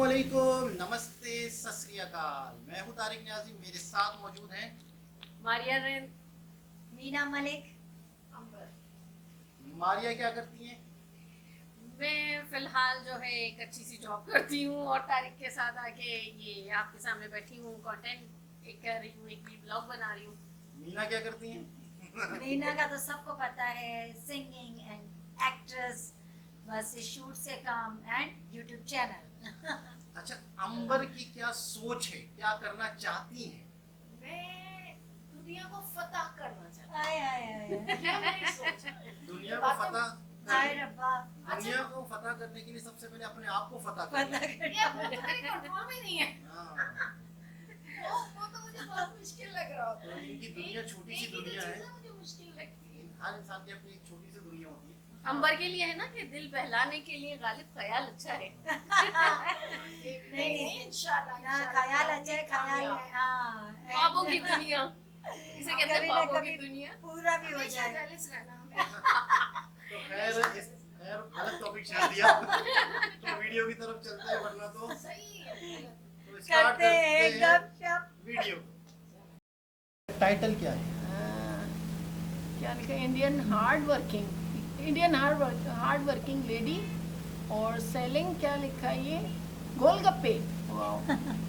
अस्सलामुअलैकुम, नमस्ते, सत श्री अकाल। मैं हूँ तारिक न्याजी, मेरे साथ मौजूद हैं मारिया रेन, मीना मलिक, अंबर। मारिया। क्या करती हैं? मैं फिलहाल जो है एक अच्छी सी जॉब करती हूँ और तारिक के साथ आके ये आपके सामने बैठी हूँ, कंटेंट एक कर रही हूँ, एक ब्लॉग बना रही हूँ। मीना क्या करती हैं? मीना का तो सबको पता है, सिंगिंग एंड एक्ट्रेस, बस शूट से काम एंड यूट्यूब चैनल। अच्छा, अंबर की क्या सोच है, क्या करना चाहती हैं? मैं दुनिया को फतह करना चाहती आय आय आय हूँ। मेरी सोच है। दुनिया को फतह आय रब्बा, दुनिया को फतह करने के लिए सबसे पहले अपने आप को फतह पता करना है। ये मुझे कंफर्म ही नहीं है। हाँ, वो तो मुझे बहुत मुश्किल लग रहा होता तो है। इनकी दुनिया छोटी सी दुनिया है। मुझे मुश्किल लगती है। हर इंसान की अपनी एक छोटी सी दुनिया होती है। अंबर के लिए है ना कि दिल बहलाने के लिए गालिब ख्याल अच्छा है। नहीं, इंशाल्लाह ना ख्याल अच्छा है, ख्याल है, हाँ, ख्वाबों की दुनिया, इसे कहते हैं कभी ना ख्वाबों कभी की दुनिया। पूरा भी हो हमेशा जाए। jealous रहना हमें। तो खैर गलत टॉपिक छेड़ दिया। तो वीडियो की तरफ चलते हैं, वरना तो सही है। तो स्टार्ट करते हैं करते हैं गपशप। वीडियो। टाइटल क्या है? क्या लिखा है? इंडियन हार्ड वर्किंग लेडी और सेलिंग, क्या लिखा है ये? गोलगप्पे। वाओ,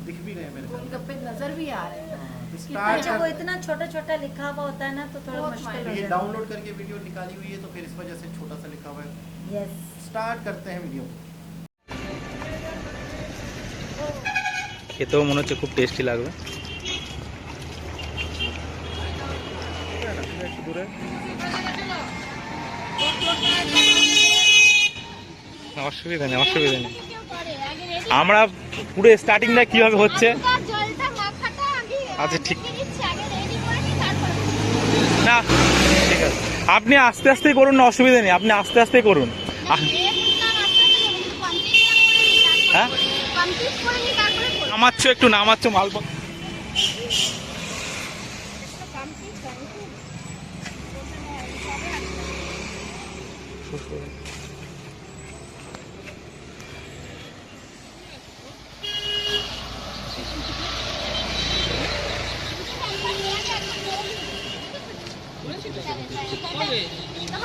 दिख भी रहे हैं मेरे को। गोलगप्पे नजर भी आ रहे हैं। तो अच्छा, स्टार्ट वो इतना छोटा छोटा लिखा हुआ होता है ना, तो थोड़ा बहुत मुश्किल हो मायने। ये जाता डाउनलोड करके वीडियो निकाली हुई है, तो फिर इस वजह से छोटा सा लिखा हुआ है। है। यस, स्टार्ट करते हैं वीडियो। খেতেও মনে হচ্ছে খুব টেস্টি লাগবে। অসুবিধা নেই, অসুবিধা নেই। আমরা পুরো স্টার্টিংটা কিভাবে হচ্ছে, আচ্ছা ঠিক না, ঠিক আছে, আপনি আস্তে আস্তে করুন না, অসুবিধা নেই, আপনি আস্তে আস্তে করুন। হ্যাঁ, নামাচ্ছ একটু, নামাচ্ছ মাল।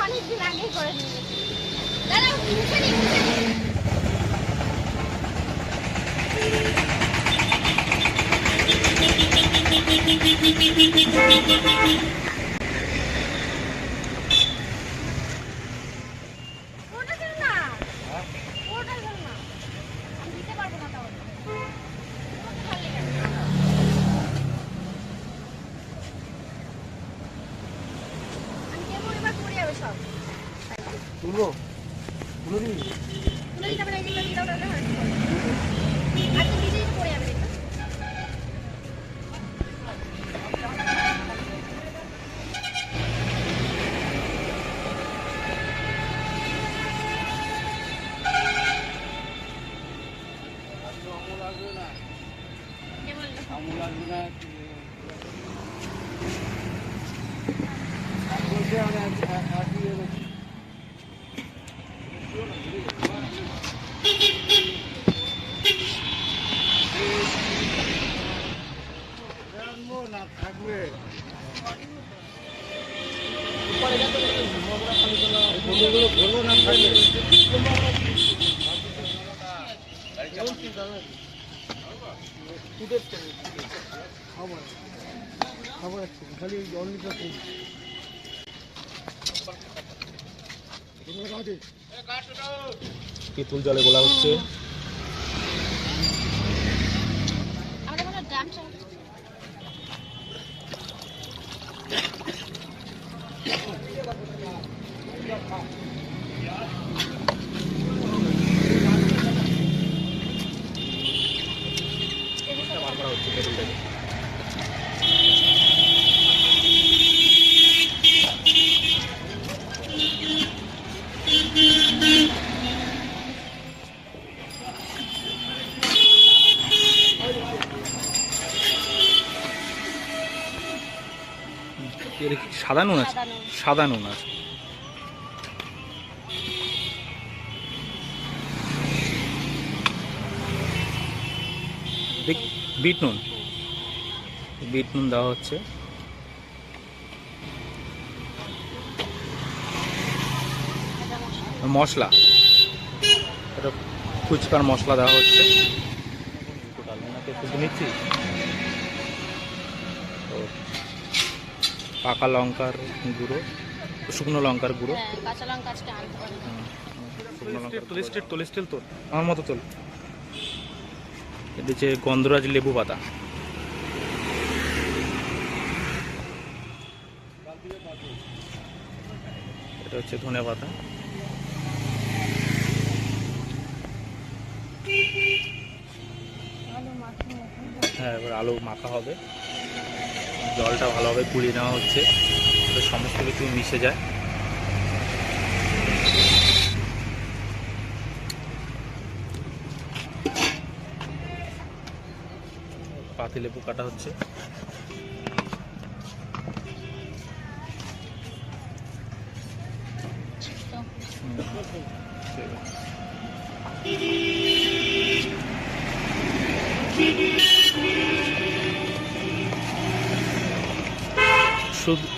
অনেকদিন আগে করে নিয়েছি দাদা, মুখে নিয়ে ওটা কেন না, ওটা কেন না, আমি দিতে পারবো না তাহলে। আমি কেমন এবার করে যাবে সব তুলো তুলো দিবি? তুলে দিতে হবে না, এগুলো দিতে হবে না। আজকে নিজেই তো করে যাবে দেখো। পিতুল জলে গোলা হচ্ছে। আমাদের কোনো ড্রাম চাই। সাদা নুন আছে, সাদা নুন আছে। বিট নুন, বিট নুন দেওয়া হচ্ছে। মশলা, এটা ফুচকার মশলা দেওয়া হচ্ছে। শুধু নিচ্ছি পাকা লঙ্কার গুঁড়ো, শুকনো লঙ্কার গুঁড়ো, কাঁচা লঙ্কা আজকে আনতে পারি। স্টিল তোল আমার মতো তোল। এটা হচ্ছে গন্ধরাজ লেবু পাতা, এটা হচ্ছে ধনে পাতা, হ্যাঁ এবার আলু মাখা হবে, জলটা ভালোভাবে গুলিয়ে নেওয়া হচ্ছে, সমস্ত কিছু মিশে যায়। পাতিলেবু কাটা হচ্ছে,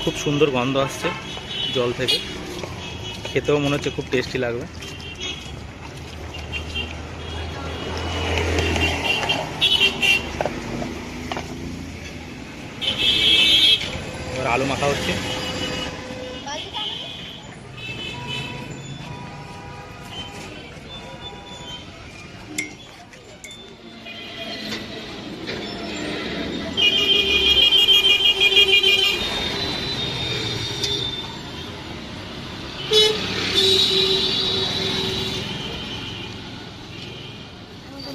খুব সুন্দর গন্ধ আসছে জল থেকে, খেতেও মনে হচ্ছে খুব টেস্টি লাগবে। এবার আলু মাখা হচ্ছে,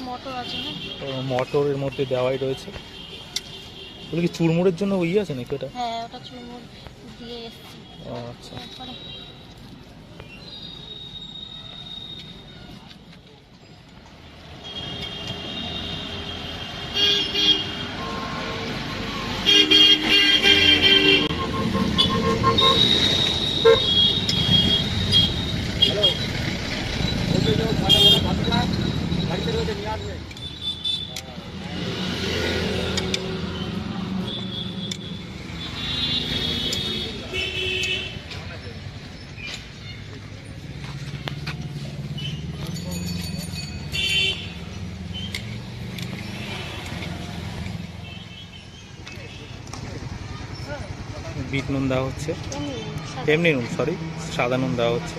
মটর আছে না? মটরের মধ্যে দেওয়াই রয়েছে। ওগুলো কি চুরমুড়ের জন্য ইয়ে আছে নাকি ওটা? হ্যাঁ ওটা চুরমুর দিয়ে এসেছি। ও আচ্ছা, তারপরে বিট নুন দেওয়া হচ্ছে, এমনি নুন সরি সাদা নুন দেওয়া হচ্ছে।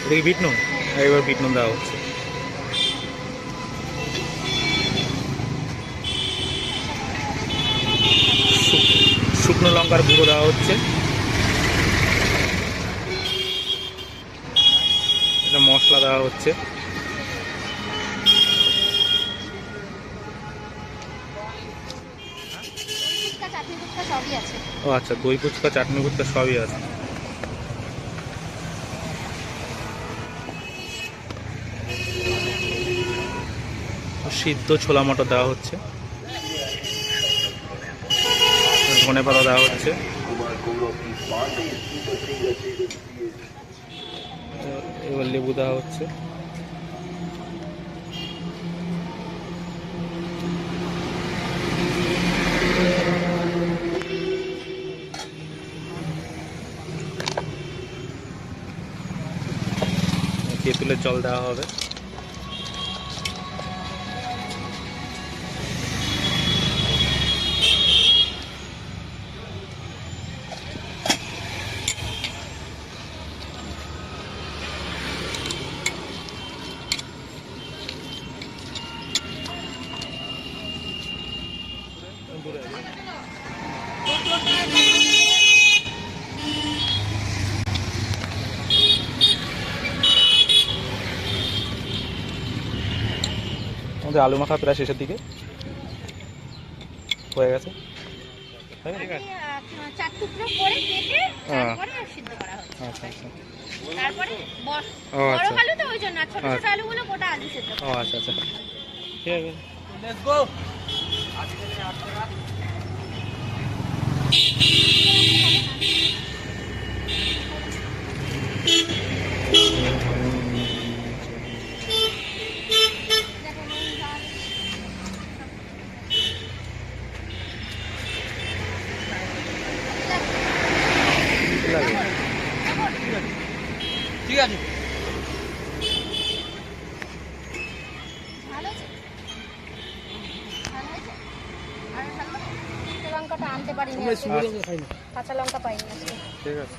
এটা কি বিট নুন? এবার বিট নুন দেওয়া হচ্ছে, শুকনো লঙ্কার গুঁড়ো দেওয়া হচ্ছে, এটা মশলা দেওয়া হচ্ছে, চাটনি ফুচকা সবই আছে। ও আচ্ছা, দই ফুচকা চাটনি ফুচকা সবই আছে। সিদ্ধ ছোলা মটর দেওয়া হচ্ছে, ধনে পাতা দেওয়া হচ্ছে, এবার লেবু দেওয়া হচ্ছে, তেঁতুলের জল দেওয়া হবে। আমাদের আলু মাখা প্রায় শেষের দিকে হয়ে গেছে। চার টুকরো করে কেটে তারপরে সিদ্ধ করা হচ্ছে। আচ্ছা আচ্ছা, তারপরে ও বড় আচ্ছা, আলু তো ওই জন্য, আর ছোট ছোট আলুগুলো গোটা আলু সিদ্ধ। ও আচ্ছা আচ্ছা, ঠিক আছে, লেটস গো। ঠিক আছে। ভালো আছে, ভালো হয়েছে। আর ভালো লাগে? কাঁচা লঙ্কাটা আনতে পারিনি আমরা আজকে। শুকনো লঙ্কা খাই না। কাঁচা লঙ্কা পাইনি আজকে। ঠিক আছে।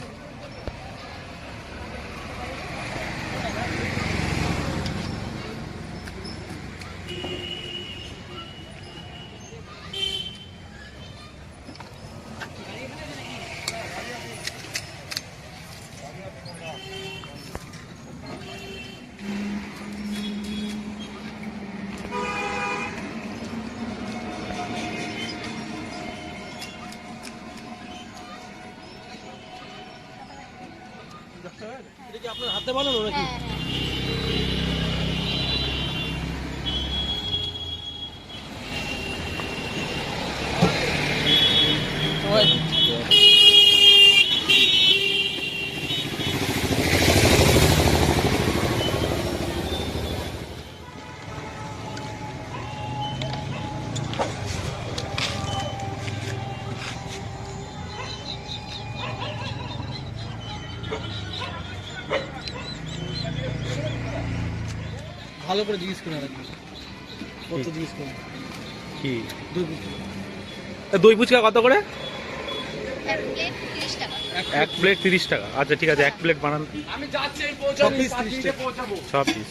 এটা কি আপনার হাতে বানানো নাকি? হ্যাঁ হ্যাঁ। ভালো করে জিজ্ঞেস করে রাখবেন। কত জিজ্ঞেস করুন। কি দুই ফুচকা। দই ফুচকা কত করে? এক প্লেট 30 টাকা। এক প্লেট 30 টাকা। আচ্ছা ঠিক আছে, এক প্লেট বানান। আমি যাচ্ছি, এই পৌঁছাবো, 6 পিস 5 30 মিনিটে টাকা। পৌঁছাবো। 6 পিস।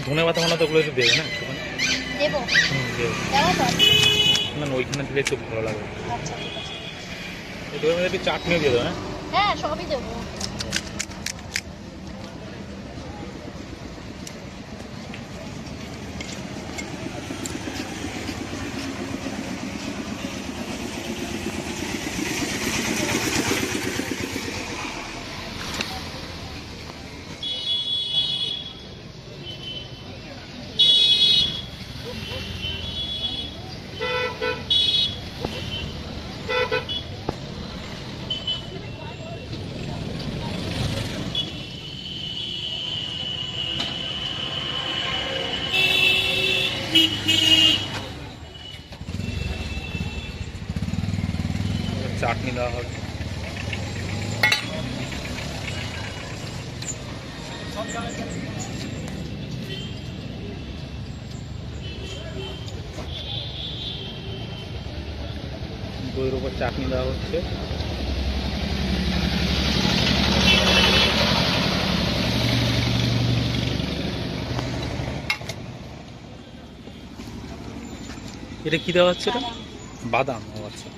ধনে পাতা মনে তো ওগুলো একটু দেবে না একটুখানি? দেবো, দেবে। দেবো তো। না না, ওইখানে দিলে একটু ভালো লাগবে। আচ্ছা ঠিক আছে। এটার মধ্যে একটু চাটনিও দিয়ে দেবে না? হ্যাঁ সবই দেবো। চাটনি দেওয়া হবে। দইয়ের উপর চাটনি দেওয়া হচ্ছে। এটা কি দেওয়া হচ্ছে? এটা বাদাম। ও আচ্ছা।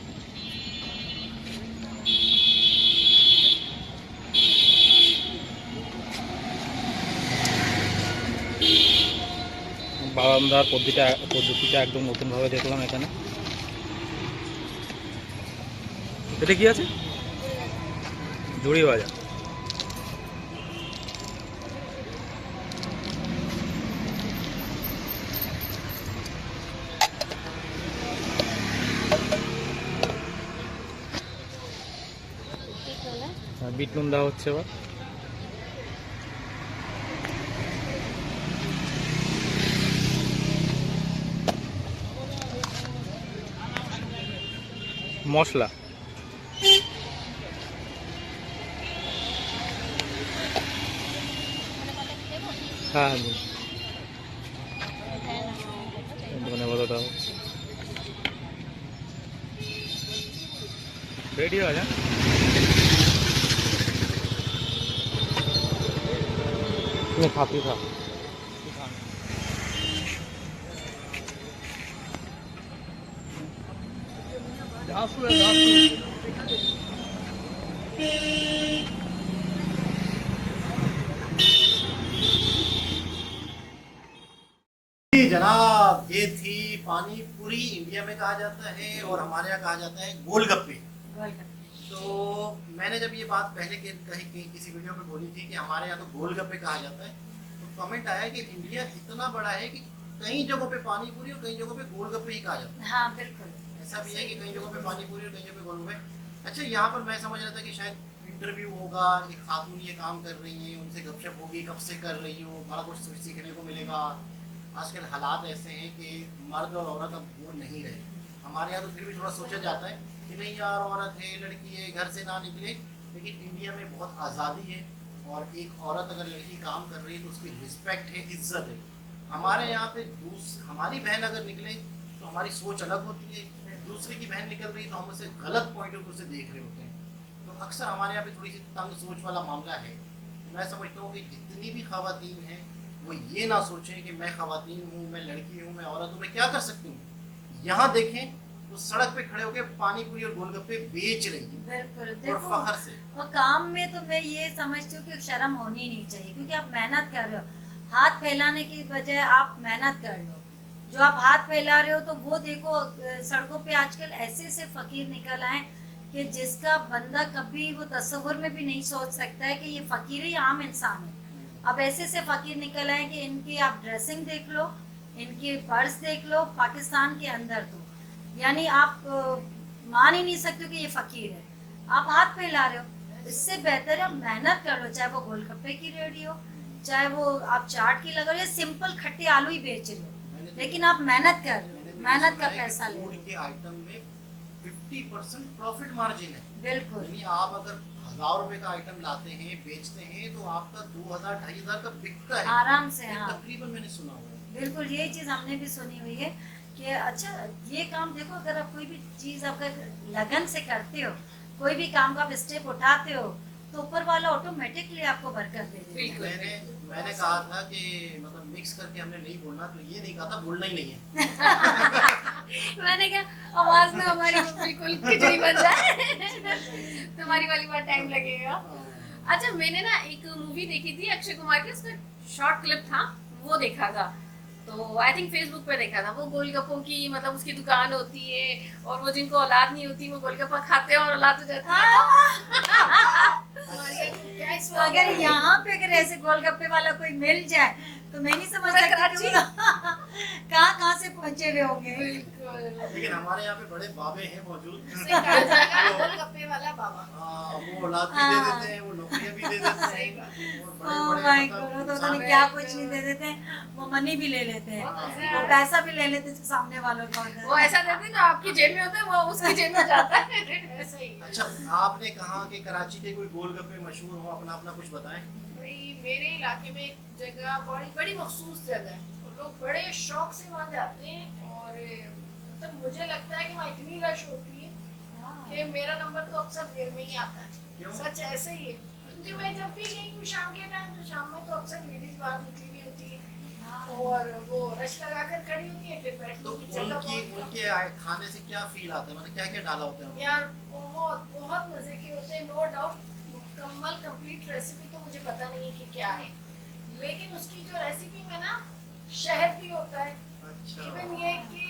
বাদাম দেওয়ার পদ্ধতিটা একদম নতুনভাবে দেখলাম এখানে। এটা কি আছে? ঝুড়ি ভাজা। বিট নুন দেওয়া হচ্ছে এবার। মশলা হ্যাঁ হ্যাঁ ধনে পাতা দাও। রেডি হয়ে যা। তুমি খাবি খা। जी जनाब, ये थी पानी पूरी। इंडिया में कहा जाता है और हमारे यहाँ कहा जाता है गोलगप्पे। तो मैंने जब ये बात पहले कहीं किसी वीडियो में बोली थी कि हमारे यहाँ तो गोलगप्पे कहा जाता है, तो कमेंट आया कि इंडिया इतना बड़ा है कि कई जगहों पे पानी पूरी और कई जगहों पे गोलगप्पे ही कहा जाता हाँ बिल्कुल। है। ऐसा भी है कि कई जगहों पे पानी पूरी और कई जगहों पे गोलगप्पे। अच्छा, यहाँ पर मैं समझ रहा था कि शायद इंटरव्यू होगा, एक खातून ये काम कर रही है, उनसे गपशप होगी, कब से कर रही हो, बड़ा कुछ सीखने को मिलेगा। आजकल हालात ऐसे हैं कि मर्द और औरत अब वो नहीं रहे। हमारे यहाँ तो फिर भी थोड़ा सोचा जाता है कि नहीं यार, औरत है, लड़की है, घर से ना निकले। लेकिन इंडिया में बहुत आज़ादी है और एक औरत अगर लड़की काम कर रही है तो उसकी रिस्पेक्ट है, इज्जत है। हमारे यहाँ पे हमारी बहन अगर निकले तो हमारी सोच अलग होती है, दूसरे की बहन निकल रही तो हम उसे गलत पॉइंट ऑफ व्यू से देख रहे होते हैं। तो अक्सर हमारे यहाँ पे थोड़ी सी तंग सोच वाला मामला है। मैं समझता हूँ कि जितनी भी खवातीन हैं वो ये ना सोचें कि मैं खवातीन हूँ, मैं लड़की हूँ, मैं औरत हूँ, मैं क्या कर सकती हूँ। यहाँ देखें तो सड़क पे खड़े होकर पानी पूरी और गोलगप्पे बेच रही है बिल्कुल। और देखो फखर से। और काम में तो मैं ये समझती हूँ कि शर्म होनी नहीं चाहिए, क्योंकि आप मेहनत कर रहे हो। हाथ फैलाने की बजाय आप मेहनत कर लो। जो आप हाथ फैला रहे हो तो वो देखो, सड़कों पे आजकल ऐसे ऐसे फकीर निकल आए कि जिसका बंदा कभी वो तस्वुर में भी नहीं सोच सकता है कि ये फकीर है या आम इंसान है। अब ऐसे से फकीर निकल आए कि इनकी आप ड्रेसिंग देख लो, इनकी पर्स देख लो, पाकिस्तान के अंदर तो यानी आप मान ही नहीं सकते कि ये फकीर है। आप हाथ फैला रहे हो। इससे बेहतर है मेहनत कर लो, चाहे वो गोलगप्पे की रेडी हो, चाहे वो आप चाट की लगा रहे हो, सिंपल खट्टे आलू ही बेच रहे हो, लेकिन आप मेहनत कर रहे हो, मेहनत का पैसा ले रहे हो। के आइटम में 50% प्रॉफिट मार्जिन है। बिल्कुल। यानी आप अगर 1000 रुपए का आइटम लाते हैं, बेचते हैं, तो आपका 2000-2500 का बिकता है आराम से। हाँ तकरीबन, मैंने सुना हुआ है। बिल्कुल, यही चीज हमने भी सुनी हुई है कि अच्छा ये काम देखो, अगर आप कोई भी चीज आपका लगन से करते हो, कोई भी काम का आप स्टेप उठाते हो, तो ऊपर वाला ऑटोमेटिकली आपको बरकत दे देता है। मैंने कहा था कि मतलब मिक्स करके हमने नहीं बोलना, तो ये नहीं कहा था बोलना ही नहीं है। मैंने कहा आवाज में हमारी बिल्कुल खिचड़ी बन जाए। तुम्हारी वाली बात टाइम लगेगा। अच्छा, मैंने ना एक मूवी देखी थी अक्षय कुमार की, उसका शॉर्ट क्लिप था, वो देखा था। तो आई थिंक फेसबुक पे देखा था। वो गोलगप्पों की मतलब उसकी दुकान होती है और वो जिनको औलाद नहीं होती वो गोलगप्पा खाते हैं और औलाद हो जाती है। तो अगर यहाँ पे अगर ऐसे गोलगप्पे वाला कोई मिल जाए तो मैं नहीं समझ सकती कहाँ से पहुँचे हुए होंगे। लेकिन हमारे यहाँ पे बड़े बाबे हैं मौजूद। गोलगप्पे वाला बाबा। वो औलाद भी दे देते हैं, वो नौकरियाँ भी दे देते हैं, ओह माय गॉड, तो उन्हें क्या कुछ नहीं दे देते हैं, वो मनी भी ले लेते हैं, वो पैसा भी ले लेते हैं सामने वालों का। वो ऐसा देते हैं जो आपकी जेब में होता है वो उसकी जेब में जाता है। ऐसा ही। अच्छा, आपने कहा कि कराची के कोई गोलगप्पे मशहूर हो, अपना अपना कुछ बताएं। भाई मेरे इलाके में एक जगह बड़ी बड़ी मखसूस जगह है, तो लोग बड़े शौक से वहाँ जाते हैं और मतलब मुझे लगता है कि वहाँ इतनी रश होती है कि मेरा नंबर तो अक्सर देर में ही आता है। सच ऐसे ही है, क्योंकि मैं जब भी गई हूँ शाम के टाइम, तो शाम में तो अक्सर लेडीज बाहर निकली हुई होती है और वो रश लगा कर खड़ी होती है, फिर बैठ तो उनके खाने से क्या फील आता है, मतलब क्या क्या डाला होता है? यार बहुत बहुत मजे के होते हैं, नो डाउट। मुकम्मल कंप्लीट रेसिपी तो मुझे पता नहीं है कि क्या है, लेकिन उसकी जो रेसिपी में ना शहद भी होता है। अच्छा। इवन ये कि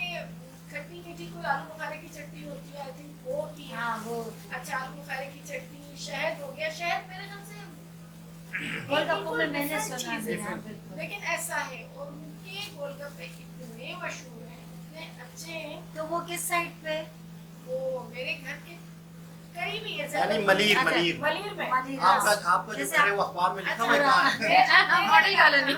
खट्टी मीठी कोई आलू बुखारे की चटनी होती है, आई थिंक वो होती है। हाँ वो अच्छा, आलू बुखारे की चटनी, शहद हो गया। शहद मेरे ख्याल से गोलगप्पों में मैंने different सुना चीज़ है। है, हाँ, बिल्कुल। लेकिन ऐसा है। और उनके गोलगप्पे इतने मशहूर हैं, इतने अच्छे हैं। तो वो किस साइड पे? वो मेरे घर के करीब ही है, यानी मलीर अच्छा, मलीर मलीर में। मलीर आपका जो जैसे खड़े वो अखबार में लिखा हुआ कहाँ है? Model colony.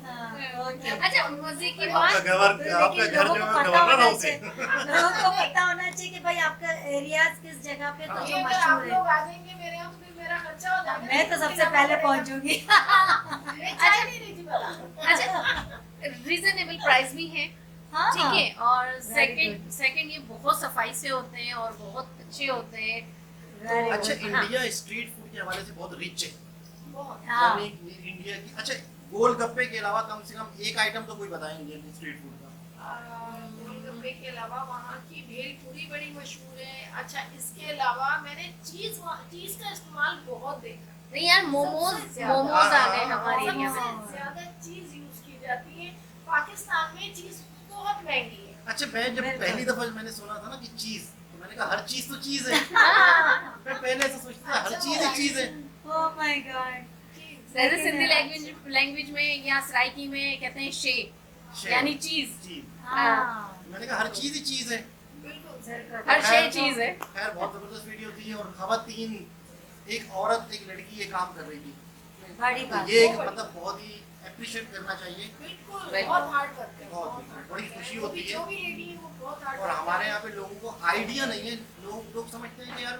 हाँ, ओके। अच्छा, मजे की आपका बात, आपका घर जो है गवर्नर हाउस है। लोगों को पता होना चाहिए कि भाई आपका एरिया किस जगह पे तो ये जो अगर आप मशहूर लोग है। आ जाएंगे मेरे यहाँ तो फिर मेरा खर्चा हो जाएगा। मैं तो सबसे पहले पहुंचूंगी। मैं चाय नहीं रही थी पता। अच्छा, रीजनेबल प्राइस भी है, हाँ, ठीक है। और good. सेकंड ये बहुत सफाई से होते हैं और बहुत अच्छे होते हैं। Very अच्छा, good. इंडिया स्ट्रीट फूड के हवाले से बहुत रिच है। बहुत। हाँ। यानी इंडिया की, अच्छा गोलगप्पे के अलावा कम से कम एक आइटम तो कोई बताएं इंडियन स्ट्रीट फूड का। गोलगप्पे के अलावा वहाँ की भेल पूरी बड़ी मशहूर है। अच्छा, इसके अलावा मैंने चीज का इस्तेमाल बहुत देखा। नहीं यार, मोमोज आ गए हमारे एरिया में। सबसे ज्यादा चीज यूज की जाती है। पाकिस्तान में चीज बहुत महंगी है। अच्छा, मैं जब पहली दफा मैंने सुना था ना कि चीज, तो मैंने कहा हर चीज तो चीज है। मैं पहले ऐसा सोचता था हर चीज एक चीज है। Oh my God. जैसे सिंधी लैंग्वेज में या सराइकी में कहते हैं शे, यानी चीज। चीज। हाँ मैंने कहा हर चीज ही चीज है। हर शे चीज है। खैर बहुत जबरदस्त वीडियो थी और खवातीन, एक औरत एक लड़की ये काम कर रही थी, बड़ी तो बात ये एक मतलब बहुत ही अप्रिशिएट करना चाहिए। बिल्कुल Right. बहुत हार्ड करते हैं। बहुत बड़ी खुशी होती जो है। भी लेडी है वो बहुत हार्ड और हमारे यहाँ पे लोगों को आइडिया नहीं है, लोग समझते हैं कि यार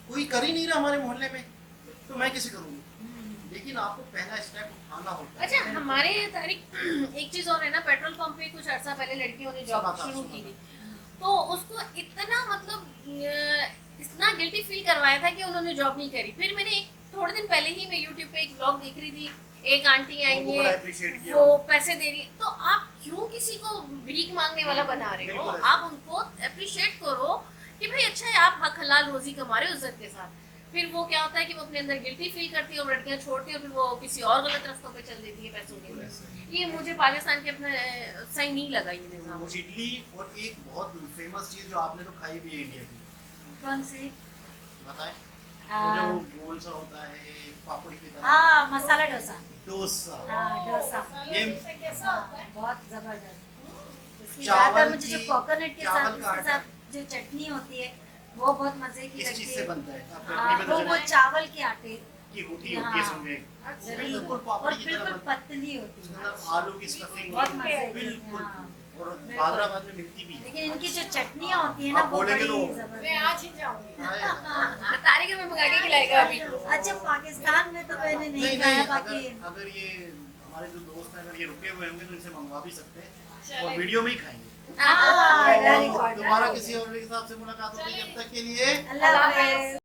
कोई कर ही नहीं रहा हमारे मोहल्ले में, तो मैं कैसे करूँगी। लेकिन आपको पहला स्टेप उठाना होता है। अच्छा, हमारे तारीख एक चीज और है ना, पेट्रोल पंप पे कुछ अर्सा पहले लड़कियों ने जॉब शुरू की थी, तो उसको इतना मतलब इतना गिल्टी फील करवाया था कि उन्होंने जॉब नहीं करी। फिर मैंने थोड़े दिन पहले ही मैं यूट्यूब पे एक ब्लॉग देख रही थी, एक आंटी आई उनको बड़ा है, appreciate किया। वो पैसे दे रही है, तो आप क्यों किसी को भीख मांगने वाला बना रहे हो? बिल्कुल ऐसे। आप उनको अप्रिशिएट करो कि भाई अच्छा है, आप हक हलाल रोजी कमा रहे हो इज्जत के साथ। फिर वो क्या होता है कि वो अपने अंदर गिल्टी फील करती है और लड़कियां छोड़ती है और फिर वो किसी और गलत रास्तों पे चल देती है पैसों के लिए। ये मुझे पाकिस्तान के अपने सही नहीं लगा ये निजाम। वो इडली और एक बहुत फेमस चीज जो आपने तो खाई भी है इंडिया की, कौन सी? बताएं। हाँ। वो जो गोल सा होता है पापड़ी की तरह, हाँ मसाला डोसा। डोसा। हाँ डोसा ये कैसा होता है? बहुत जबरदस्त। इसकी चावल ज्यादातर मुझे जो की- कोकोनट के चावल साथ का इसके आटा। साथ जो चटनी होती है वो बहुत मजे की किस लगती चीज से है। बनता है आप हाँ, अपनी वो बताइए। चावल के आटे की रोटी हाँ। होती है इसमें, बिल्कुल और पापड़ी की तरह बिल्कुल बनता है। पतली होती उसके है, अंदर आलू की स्टफिंग बहुत मजे की। बिल्कुल, हाँ। और हैदराबाद में मिलती भी है। लेकिन इनकी जो चटनियाँ होती है ना आप वो बड़ी बोलेंगे तो- मैं जबरदस्त। आज ही जाऊंगी। हाँ, तारिक में मंगा के खिलाएगा अभी। अच्छा पाकिस्तान में तो मैंने नहीं नहीं खाया, नहीं, बाकी अगर ये हमारे जो दोस्त हैं अगर ये रुके हुए होंगे तो इनसे मंगवा भी सकते हैं चलें। और वीडियो में ही खाएंगे। हाँ, very तो good, दोबारा very किसी good। और के साथ से मुलाकात होगी, जब तक के लिए अल्लाह हाफ़िज़।